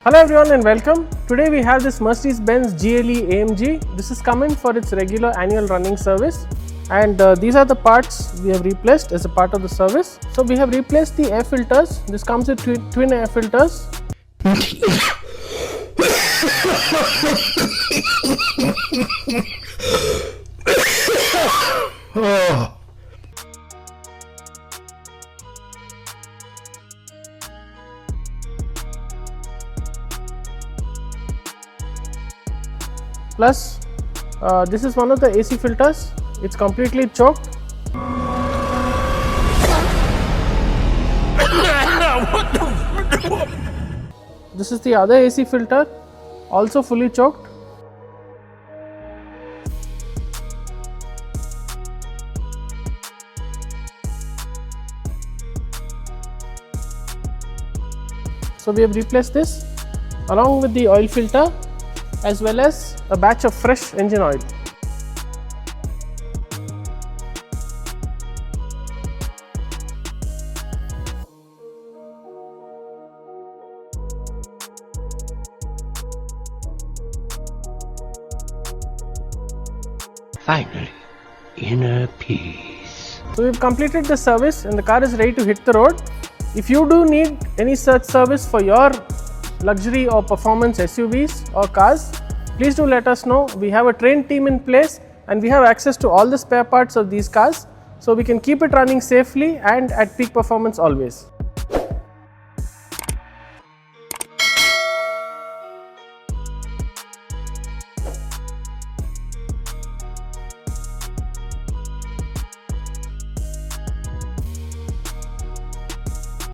Hello everyone and welcome. Today we have this Mercedes GLE AMG. This is coming for its regular annual running service, and these are the parts we have replaced as a part of the service. So we have replaced the air filters. This comes with twin air filters. Plus, this is one of the AC filters. It's completely choked. This is the other AC filter, also fully choked. So we have replaced this along with the oil filter as well as a batch of fresh engine oil. Finally, inner peace. So we've completed the service and the car is ready to hit the road. If you do need any such service for your luxury or performance SUVs or cars, please do let us know. We have a trained team in place and we have access to all the spare parts of these cars, so we can keep it running safely and at peak performance always.